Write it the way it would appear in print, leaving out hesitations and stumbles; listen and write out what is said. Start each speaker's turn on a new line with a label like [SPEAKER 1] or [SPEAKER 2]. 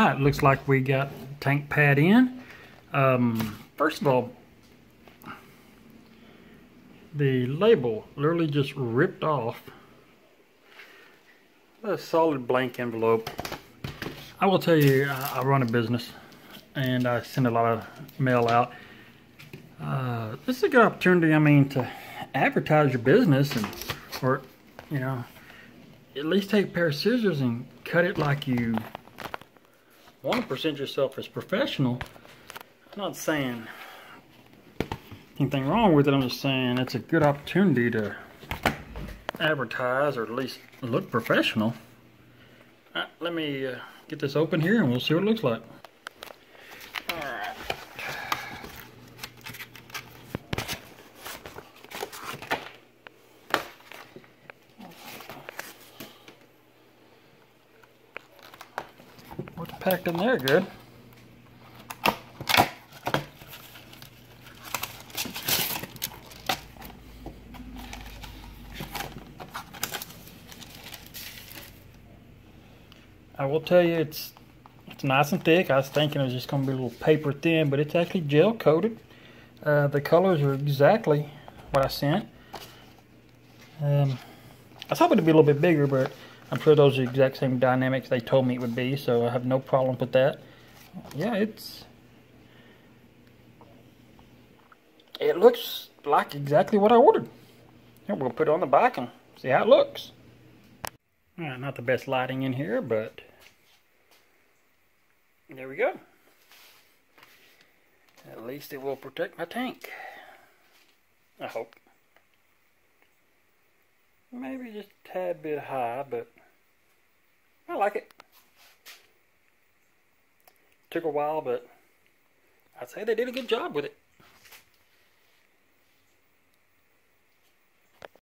[SPEAKER 1] Alright, looks like we got tank pad in. First of all, the label literally just ripped off a solid blank envelope. I will tell you, I run a business and I send a lot of mail out. This is a good opportunity, I mean, to advertise your business or, you know, at least take a pair of scissors and cut it like you want to present yourself as professional. I'm not saying anything wrong with it, I'm just saying it's a good opportunity to advertise or at least look professional. Let me get this open here and we'll see what it looks like. Alright. What's packed in there good? I will tell you, it's nice and thick. I was thinking it was just going to be a little paper thin, but it's actually gel coated. The colors are exactly what I sent. I was hoping to be a little bit bigger, but I'm sure those are the exact same dynamics they told me it would be, so I have no problem with that. Yeah, it looks like exactly what I ordered. Here, we'll put it on the back and see how it looks. Not the best lighting in here, but there we go. At least it will protect my tank. I hope. Maybe just a tad bit high, but I like it. Took a while, but I'd say they did a good job with it.